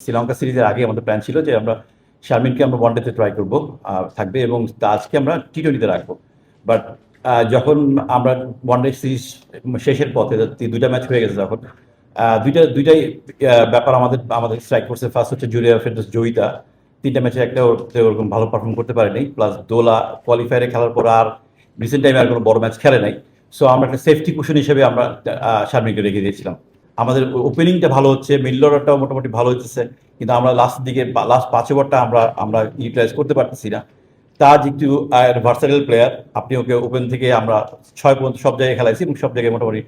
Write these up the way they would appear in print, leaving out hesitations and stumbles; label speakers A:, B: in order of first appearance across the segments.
A: শ্রীলঙ্কা সিরিজের আগে আমাদের প্ল্যান ছিল যে আমরা শারমিনকে আমরা ওয়ানডেতে ট্রাই করব থাকবে এবং আজকে আমরা টি-20-তে রাখবো। বাট যখন আমরা ওয়ানডে সিরিজ শেষের পথে দুইটা ম্যাচ হয়ে গেছে যখন দুইটাই ব্যাপার আমাদের আমাদের স্ট্রাইক করছে। ফার্স্ট হচ্ছে জুরিয়া ফেরদৌস জয়িতা, তিনটা ম্যাচে একটা ওরকম ভালো পারফর্ম করতে পারেনি, প্লাস দোলা কোয়ালিফায়ারে খেলার পর আর রিসেন্ট টাইমে আর কোনো বড় ম্যাচ খেলে নাই। সো আমরা একটা সেফটি কুশন হিসেবে আমরা শারমিনকে রেখে দিয়েছিলাম। আমাদের ওপেনিংটা ভালো হচ্ছে, মিডল অর্ডারটাও মোটামুটি ভালো হচ্ছে, কিন্তু আমরা লাস্টের দিকে লাস্ট 5 ওভারটা আমরা আমরা ইউটিলাইজ করতে পারতেছি না। তাজ একটু ভার্সাটাইল প্লেয়ার, আপনি ওকে ওপেন থেকে আমরা 6 পর্যন্ত সব জায়গায় খেলাইছি এবং সব জায়গায় মোটামুটি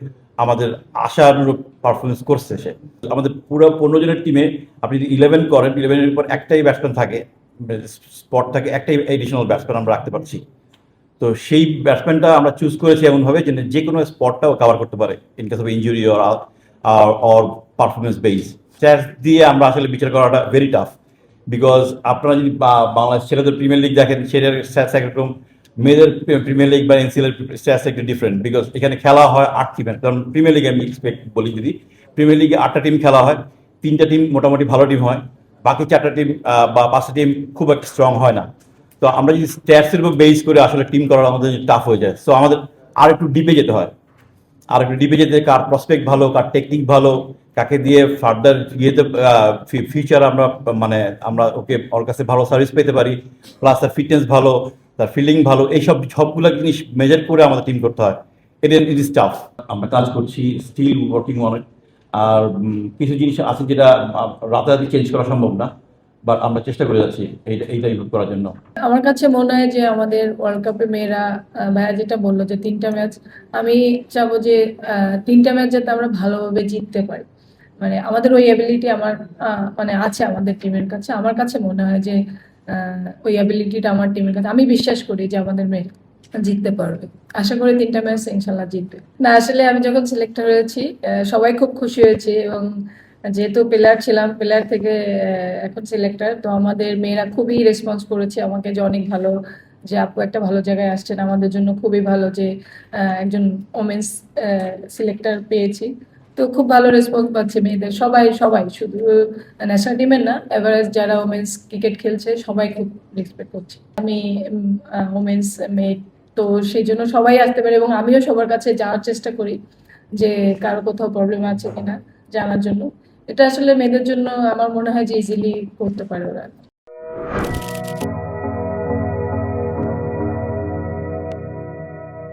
A: আমাদের আশানুরূপ পারফরমেন্স করছে সে। আমাদের পুরো 15 জনের টিমে আপনি যদি 11 করেন, 11-এর উপর একটাই ব্যাটসম্যান থাকে, স্পট থাকে, একটাই এডিশনাল ব্যাটসম্যান আমরা রাখতে পারছি। তো সেই ব্যাটসম্যানটা আমরা চুজ করেছি এমনভাবে যে কোনো স্পটটাও কভার করতে পারে in case of injury or performance base. Stats দিয়ে আমরা আসলে বিচার করাটা ভেরি টাফ, বিকজ আপনারা যদি বাংলাদেশ ছেলেদের প্রিমিয়ার লিগ দেখেন, সেটার স্ট্যাটস একরকম, মেয়েদের প্রিমিয়ার লিগ বা এনসিএল এর স্ট্যাটস একটু ডিফারেন্ট, বিকজ এখানে খেলা হয় 8 টিমের। কারণ প্রিমিয়ার লিগে আমি এক্সপেক্ট বলি, যদি প্রিমিয়ার লিগে 8টা টিম খেলা হয়, 3টা টিম মোটামুটি ভালো টিম হয়, বাকি 4টা টিম বা 5টা টিম খুব একটা স্ট্রং হয় না। তো আমরা যদি স্ট্যাটসের উপর বেস করে আসলে টিম করা আমাদের টাফ হয়ে যায়। সো আমাদের আর একটু ডিপে যেতে হয়, আর একটু ডিপে যেতে, কার প্রসপেক্ট ভালো, কার টেকনিক ভালো, কাকে দিয়ে ফার্দার ইয়েতে ফিউচার আমরা মানে আমরা ওর কাছে ভালো সার্ভিস পেতে পারি, প্লাস তার ফিটনেস ভালো, তার ফিল্ডিং ভালো, এইসব সবগুলো জিনিস মেজার করে আমাদের টিম করতে হয়। It is tough. আমরা কাজ করছি, স্টিল ওয়ার্কিং অন ইট। আর কিছু জিনিস আছে যেটা রাতারাতি চেঞ্জ করা সম্ভব না, বাট আমরা চেষ্টা করে যাচ্ছি এইটা ইমপ্রুভ করার জন্য।
B: আমার কাছে মনে হয় যে আমাদের ওয়ার্ল্ড কাপে মেয়েরা, ভাইয়া যেটা বললো যে 3টা ম্যাচ, আমি চাবো যে 3টা ম্যাচ যাতে আমরা ভালোভাবে জিততে পারি। মানে আমাদের ওই অ্যাবিলিটি আমার মানে আছে আমাদের টিমের কাছে। আমার কাছে মনে হয় যে ওই অ্যাবিলিটিটা আমার টিমের কাছে, আমি বিশ্বাস করি যে আমাদের মেয়ে জিততে পারবে। আশা করি 3টা ম্যাচ ইনশাল্লাহ জিতবে। না, আসলে আমি যখন সিলেক্টর হয়েছি সবাই খুব খুশি হয়েছে, এবং যেহেতু প্লেয়ার ছিলাম, প্লেয়ার থেকে এখন সিলেক্টর, তো আমাদের মেয়েরা খুবই রেসপন্স করেছে আমাকে, যে অনেক ভালো, যে আপু একটা ভালো জায়গায় আসছেন, আমাদের জন্য খুবই ভালো যে একজন ওমেন্স সিলেক্টর পেয়েছি। তো খুব ভালো রেসপন্স পাচ্ছে মেয়েদের, সবাই সবাই, শুধু ন্যাশনাল টিমের না, এভারেজ যারা ওমেন্স ক্রিকেট খেলছে সবাই খুব রেসপেক্ট করছে। আমি ওমেন্স মেয়ে, তো সেই জন্য সবাই আসতে পারে, এবং আমিও সবার কাছে যাওয়ার চেষ্টা করি যে কারো কোথাও প্রবলেম আছে কিনা জানার জন্য। এটা আসলে মেয়েদের জন্য আমার মনে হয় যে ইজিলি করতে পারে ওরা।